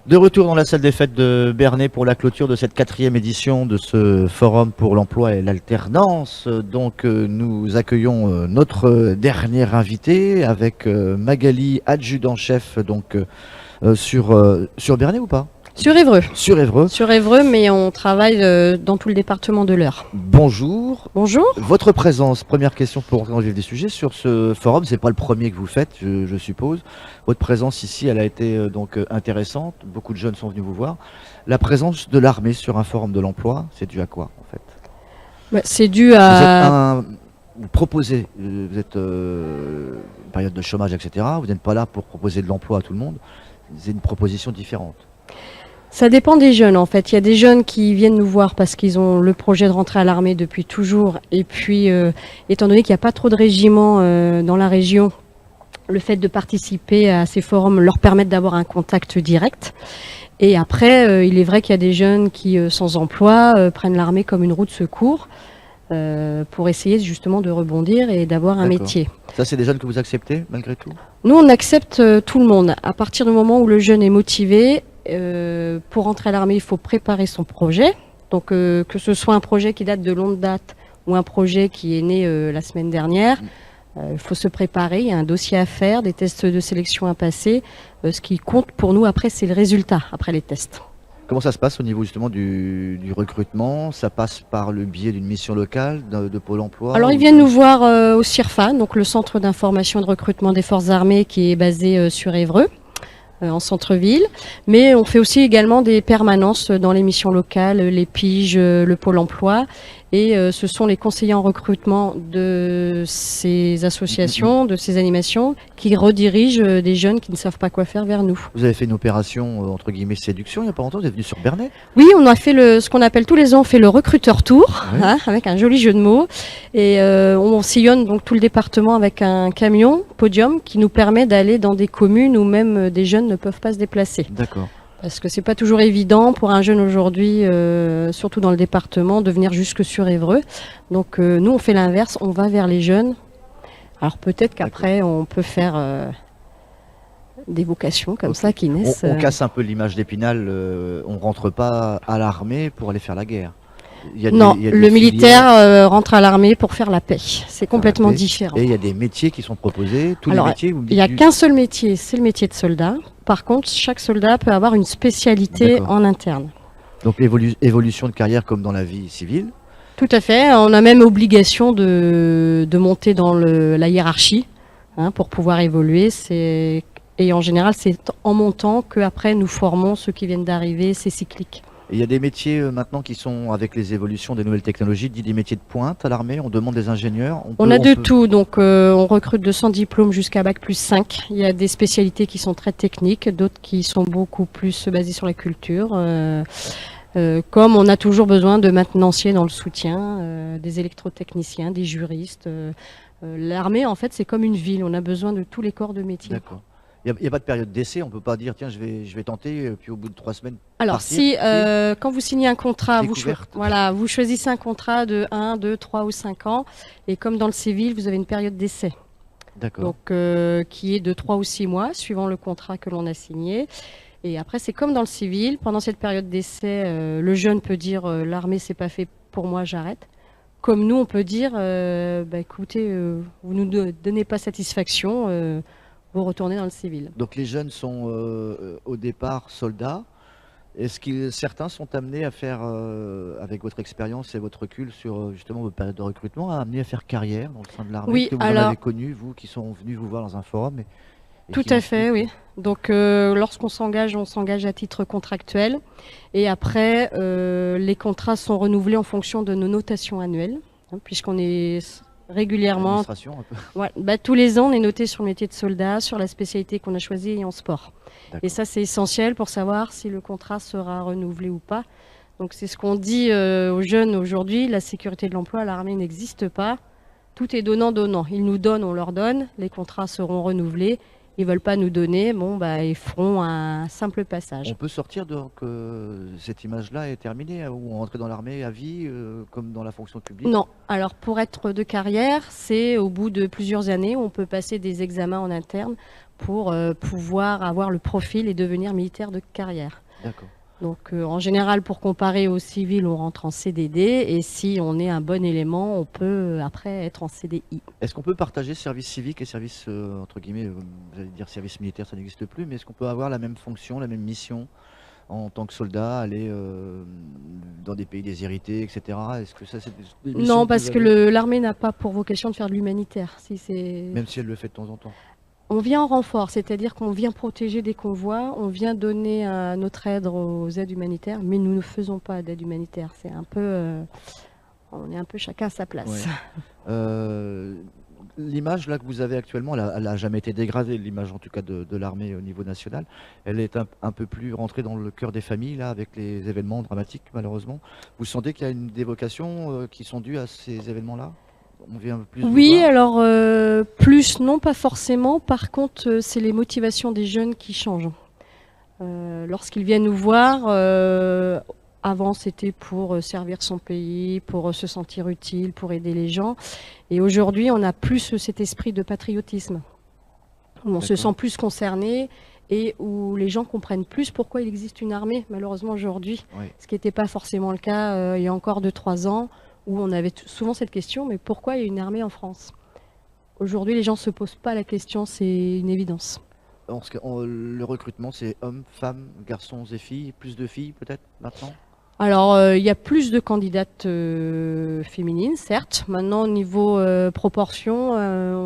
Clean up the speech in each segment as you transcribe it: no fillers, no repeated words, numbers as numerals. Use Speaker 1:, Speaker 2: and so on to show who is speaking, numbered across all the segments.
Speaker 1: De retour dans la salle des fêtes de Bernay pour la clôture de cette 4e édition de ce forum pour l'emploi et l'alternance. Donc nous accueillons notre dernier invité avec Magali, adjudant-chef sur Bernay ou pas?
Speaker 2: Sur Évreux.
Speaker 1: Sur Évreux.
Speaker 2: Sur Évreux, mais on travaille dans tout le département de l'Eure.
Speaker 1: Bonjour.
Speaker 2: Bonjour.
Speaker 1: Votre présence, première question pour rentrer dans le vif des sujets, sur ce forum, c'est pas le premier que vous faites, je suppose. Votre présence ici, elle a été donc intéressante, beaucoup de jeunes sont venus vous voir. La présence de l'armée sur un forum de l'emploi, c'est dû à quoi en fait?
Speaker 2: C'est dû à...
Speaker 1: Vous proposez, vous êtes période de chômage, etc. Vous n'êtes pas là pour proposer de l'emploi à tout le monde, c'est une proposition différente.
Speaker 2: Ça dépend des jeunes en fait. Il y a des jeunes qui viennent nous voir parce qu'ils ont le projet de rentrer à l'armée depuis toujours. Et puis, étant donné qu'il n'y a pas trop de régiments dans la région, le fait de participer à ces forums leur permet d'avoir un contact direct. Et après, il est vrai qu'il y a des jeunes qui, sans emploi, prennent l'armée comme une roue de secours pour essayer justement de rebondir et d'avoir un métier.
Speaker 1: Ça, c'est des jeunes que vous acceptez malgré tout?
Speaker 2: Nous, on accepte tout le monde. À partir du moment où le jeune est motivé, pour rentrer à l'armée, il faut préparer son projet. Donc, que ce soit un projet qui date de longue date ou un projet qui est né la semaine dernière, il faut se préparer. Il y a un dossier à faire, des tests de sélection à passer. Ce qui compte pour nous après, c'est le résultat après les tests.
Speaker 1: Comment ça se passe au niveau justement du recrutement? Ça passe par le biais d'une mission locale, de Pôle emploi?
Speaker 2: Alors ils viennent nous voir au CIRFA, donc le centre d'information et de recrutement des forces armées qui est basé sur Évreux, en centre-ville. Mais on fait aussi également des permanences dans les missions locales, les piges, le Pôle emploi. Et ce sont les conseillers en recrutement de ces associations, de ces animations, qui redirigent des jeunes qui ne savent pas quoi faire vers nous.
Speaker 1: Vous avez fait une opération, entre guillemets, séduction, il n'y a pas longtemps, vous êtes venu sur Bernay?
Speaker 2: Oui, on a fait ce qu'on appelle tous les ans, on fait le recruteur tour,
Speaker 1: Oui.
Speaker 2: avec un joli jeu de mots. Et on sillonne donc tout le département avec un camion, podium, qui nous permet d'aller dans des communes où même des jeunes ne peuvent pas se déplacer.
Speaker 1: D'accord.
Speaker 2: Parce que c'est pas toujours évident pour un jeune aujourd'hui, surtout dans le département, de venir jusque sur Évreux. Donc nous, on fait l'inverse, on va vers les jeunes. Alors peut-être qu'après, on peut faire des vocations comme ça qui naissent.
Speaker 1: On casse un peu l'image d'Épinal, on rentre pas à l'armée pour aller faire la guerre.
Speaker 2: Le militaire rentre à l'armée pour faire la paix. C'est complètement différent.
Speaker 1: Et il y a des métiers qui sont proposés.
Speaker 2: Il n'y a qu'un seul métier, c'est le métier de soldat. Par contre, chaque soldat peut avoir une spécialité en interne.
Speaker 1: Donc l'évolution de carrière comme dans la vie civile?
Speaker 2: Tout à fait. On a même obligation de monter dans la hiérarchie pour pouvoir évoluer. Et en général, c'est en montant qu'après nous formons ceux qui viennent d'arriver. C'est cyclique.
Speaker 1: Il y a des métiers maintenant qui sont, avec les évolutions des nouvelles technologies, des métiers de pointe à l'armée. On demande des ingénieurs.
Speaker 2: On a de tout. Donc on recrute de 100 diplômes jusqu'à Bac+5. Il y a des spécialités qui sont très techniques, d'autres qui sont beaucoup plus basées sur la culture. Comme on a toujours besoin de maintenanciers dans le soutien, des électrotechniciens, des juristes. L'armée, en fait, c'est comme une ville. On a besoin de tous les corps de métier.
Speaker 1: D'accord. Il n'y a pas de période d'essai, on ne peut pas dire tiens je vais tenter, puis au bout de 3 semaines.
Speaker 2: Alors
Speaker 1: partir,
Speaker 2: quand vous signez un contrat, vous choisissez un contrat de 1, 2, 3 ou 5 ans, et comme dans le civil, vous avez une période d'essai.
Speaker 1: D'accord.
Speaker 2: Donc qui est de 3 ou 6 mois, suivant le contrat que l'on a signé. Et après, c'est comme dans le civil, pendant cette période d'essai, le jeune peut dire l'armée c'est pas fait pour moi, j'arrête. Comme nous, on peut dire écoutez, vous ne nous donnez pas satisfaction. Vous retournez dans le civil.
Speaker 1: Donc les jeunes sont au départ soldats. Est-ce que certains sont amenés à faire, avec votre expérience et votre recul sur justement votre période de recrutement, amenés à faire carrière dans le sein de l'armée?
Speaker 2: Oui,
Speaker 1: est-ce que vous en avez connu, vous, qui sont venus vous voir dans un forum
Speaker 2: Tout à fait, oui. Donc lorsqu'on s'engage, on s'engage à titre contractuel. Et après, les contrats sont renouvelés en fonction de nos notations annuelles, puisqu'on est régulièrement. Un peu. Tous les ans, on est noté sur le métier de soldat, sur la spécialité qu'on a choisie et en sport. Et ça, c'est essentiel pour savoir si le contrat sera renouvelé ou pas. Donc c'est ce qu'on dit aux jeunes aujourd'hui, la sécurité de l'emploi à l'armée n'existe pas. Tout est donnant-donnant. Ils nous donnent, on leur donne, les contrats seront renouvelés. Ils ne veulent pas nous donner, ils feront un simple passage.
Speaker 1: On peut sortir de cette image-là est terminée, ou entrer dans l'armée à vie, comme dans la fonction publique?
Speaker 2: Non. Alors pour être de carrière, c'est au bout de plusieurs années, on peut passer des examens en interne pour pouvoir avoir le profil et devenir militaire de carrière.
Speaker 1: D'accord.
Speaker 2: Donc en général, pour comparer aux civils, on rentre en CDD et si on est un bon élément, on peut après être en CDI.
Speaker 1: Est-ce qu'on peut partager service civique et service, entre guillemets, vous allez dire service militaire, ça n'existe plus, mais est-ce qu'on peut avoir la même fonction, la même mission en tant que soldat, aller dans des pays déshérités, etc. Est-ce que ça, c'est des missions
Speaker 2: Non,
Speaker 1: que
Speaker 2: parce
Speaker 1: vous
Speaker 2: que
Speaker 1: avez,
Speaker 2: l'armée n'a pas pour vocation de faire de l'humanitaire. Si c'est...
Speaker 1: même si elle le fait de temps en temps?
Speaker 2: On vient en renfort, c'est-à-dire qu'on vient protéger des convois, on vient donner notre aide aux aides humanitaires, mais nous ne faisons pas d'aide humanitaire. C'est un peu, on est un peu chacun à sa place.
Speaker 1: Ouais. L'image là que vous avez actuellement, elle a jamais été dégradée, l'image en tout cas de l'armée au niveau national. Elle est un peu plus rentrée dans le cœur des familles là, avec les événements dramatiques malheureusement. Vous sentez qu'il y a une dévocation qui sont dues à ces événements-là? On vient plus vous
Speaker 2: Oui,
Speaker 1: voir?
Speaker 2: alors plus, non, pas forcément. Par contre, c'est les motivations des jeunes qui changent. Lorsqu'ils viennent nous voir, avant c'était pour servir son pays, pour se sentir utile, pour aider les gens. Et aujourd'hui, on a plus cet esprit de patriotisme, où on se
Speaker 1: D'accord.
Speaker 2: sent plus concerné et où les gens comprennent plus pourquoi il existe une armée, malheureusement aujourd'hui.
Speaker 1: Oui.
Speaker 2: Ce qui n'était pas forcément le cas il y a encore 2-3 ans, où on avait souvent cette question, mais pourquoi il y a une armée en France? Aujourd'hui, les gens ne se posent pas la question, c'est une évidence.
Speaker 1: Le recrutement, c'est hommes, femmes, garçons et filles, plus de filles peut-être maintenant?
Speaker 2: Alors, il y a plus de candidates féminines, certes. Maintenant, au niveau proportion,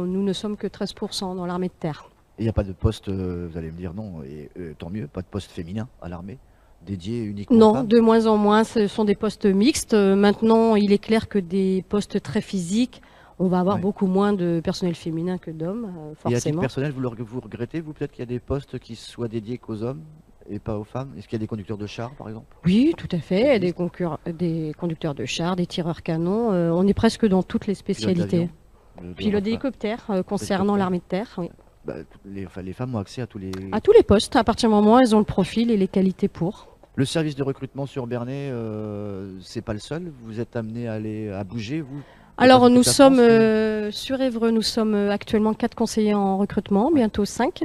Speaker 2: nous ne sommes que 13% dans l'armée de terre.
Speaker 1: Il n'y a pas de poste, vous allez me dire non, et tant mieux, pas de poste féminin à l'armée, dédié uniquement aux
Speaker 2: Non,
Speaker 1: femmes?
Speaker 2: de moins en moins, ce sont des postes mixtes. Maintenant, il est clair que des postes très physiques, on va avoir
Speaker 1: Ouais.
Speaker 2: beaucoup moins de personnel féminin que d'hommes,
Speaker 1: Et à titre
Speaker 2: forcément.
Speaker 1: personnel, vous regrettez, vous, peut-être qu'il y a des postes qui soient dédiés qu'aux hommes et pas aux femmes? Est-ce qu'il y a des conducteurs de chars, par exemple?
Speaker 2: Oui, tout à fait.
Speaker 1: Ça
Speaker 2: Des,
Speaker 1: existe?
Speaker 2: des conducteurs de chars, des tireurs canons. On est presque dans toutes les
Speaker 1: Pilote
Speaker 2: spécialités.
Speaker 1: d'avion,
Speaker 2: Pilote
Speaker 1: enfin,
Speaker 2: d'hélicoptère, concernant
Speaker 1: d'hélicoptère.
Speaker 2: l'armée de terre, oui.
Speaker 1: Bah, enfin, les femmes ont accès à tous les...
Speaker 2: À tous les postes, à partir du moment où elles ont le profil et les qualités pour.
Speaker 1: Le service de recrutement sur Bernay, c'est pas le seul. Vous êtes amené à bouger, vous?
Speaker 2: Alors, nous
Speaker 1: Toute la
Speaker 2: sommes
Speaker 1: France,
Speaker 2: sur Évreux, nous sommes actuellement 4 conseillers en recrutement, bientôt 5.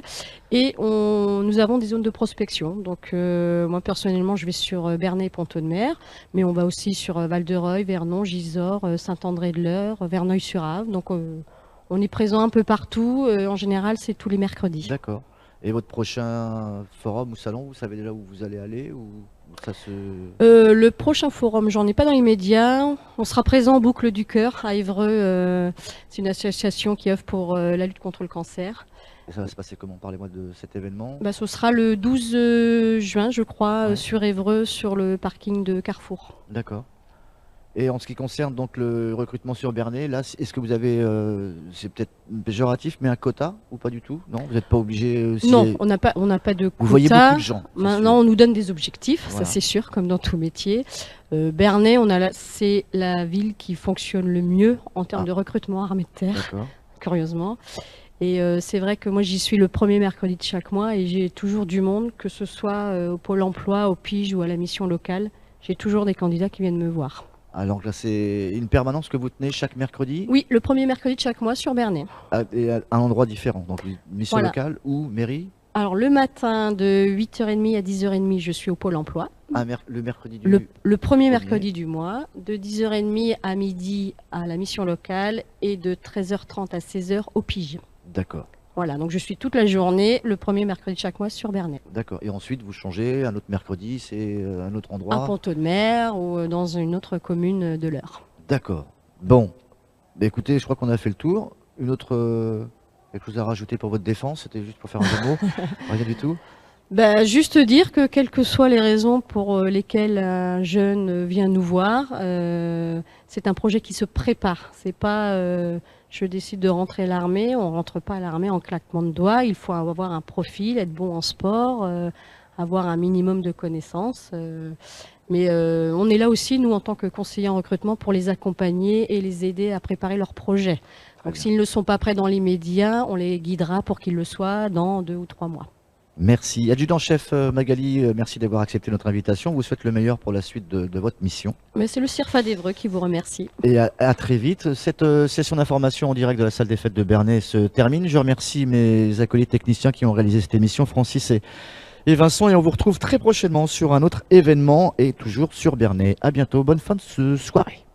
Speaker 2: Et nous avons des zones de prospection. Donc, moi, personnellement, je vais sur Bernay et Pont-Audemer, mais on va aussi sur Val-de-Reuil, Vernon, Gisors, Saint-André-de-l'Eure, Verneuil-sur-Avre. Donc, on est présent un peu partout. En général, c'est tous les mercredis.
Speaker 1: D'accord. Et votre prochain forum ou salon, vous savez déjà où vous allez aller ou ça se...
Speaker 2: Le prochain forum, j'en ai pas dans les médias. On sera présent au Boucle du Cœur à Évreux. C'est une association qui œuvre pour la lutte contre le cancer.
Speaker 1: Et ça va se passer comment? Parlez-moi de cet événement.
Speaker 2: Bah, ce sera le 12 juin, je crois,
Speaker 1: Ouais.
Speaker 2: sur Évreux, sur le parking de Carrefour.
Speaker 1: D'accord. Et en ce qui concerne donc le recrutement sur Bernay, là, est-ce que vous avez, c'est peut-être péjoratif, mais un quota ou pas du tout? Non, vous n'êtes pas obligé.
Speaker 2: Non, on n'a pas de
Speaker 1: Vous voyez
Speaker 2: quota.
Speaker 1: beaucoup de gens. c'est
Speaker 2: Maintenant,
Speaker 1: sûr.
Speaker 2: on nous donne des objectifs,
Speaker 1: Voilà.
Speaker 2: ça c'est sûr, comme dans tout métier. Bernay, c'est la ville qui fonctionne le mieux en termes
Speaker 1: Ah.
Speaker 2: de recrutement armée de terre,
Speaker 1: D'accord.
Speaker 2: curieusement. Et c'est vrai que moi, j'y suis le premier mercredi de chaque mois et j'ai toujours du monde, que ce soit au Pôle emploi, au PIGE ou à la mission locale. J'ai toujours des candidats qui viennent me voir.
Speaker 1: Alors là, c'est une permanence que vous tenez chaque mercredi
Speaker 2: Oui, le premier mercredi de chaque mois sur Bernay.
Speaker 1: et à un endroit différent. Donc une mission
Speaker 2: Voilà.
Speaker 1: locale ou mairie.
Speaker 2: Alors le matin de 8h30 à 10h30, je suis au Pôle emploi.
Speaker 1: Le mercredi du...
Speaker 2: Le premier
Speaker 1: premier.
Speaker 2: mercredi du mois, de 10h30 à midi à la mission locale et de 13h30 à 16h au PIGE.
Speaker 1: D'accord.
Speaker 2: Voilà, donc je suis toute la journée, le premier mercredi de chaque mois sur Bernay.
Speaker 1: D'accord. Et ensuite, vous changez, un autre mercredi, c'est un autre
Speaker 2: À
Speaker 1: endroit.
Speaker 2: Pont-Audemer ou dans une autre commune de l'Eure.
Speaker 1: D'accord. Bon. Bah, écoutez, je crois qu'on a fait le tour. Une autre... quelque chose à rajouter pour votre défense? C'était juste pour faire un jeu de mots? Rien du tout?
Speaker 2: Bah, juste dire que quelles que soient les raisons pour lesquelles un jeune vient nous voir, c'est un projet qui se prépare. C'est pas je décide de rentrer à l'armée, on rentre pas à l'armée en claquement de doigts. Il faut avoir un profil, être bon en sport, avoir un minimum de connaissances. Mais on est là aussi, nous, en tant que conseillers en recrutement, pour les accompagner et les aider à préparer leur projet. Donc
Speaker 1: bien.
Speaker 2: s'ils ne sont pas prêts dans l'immédiat, on les guidera pour qu'ils le soient dans 2 ou 3 mois.
Speaker 1: Merci. Adjudant-chef Magali, merci d'avoir accepté notre invitation. On vous souhaite le meilleur pour la suite de votre mission.
Speaker 2: Mais c'est le CIRFA d'Évreux qui vous remercie.
Speaker 1: Et à très vite. Cette session d'information en direct de la salle des fêtes de Bernay se termine. Je remercie mes acolytes techniciens qui ont réalisé cette émission, Francis et Vincent. Et on vous retrouve très prochainement sur un autre événement et toujours sur Bernay. À bientôt. Bonne fin de soirée.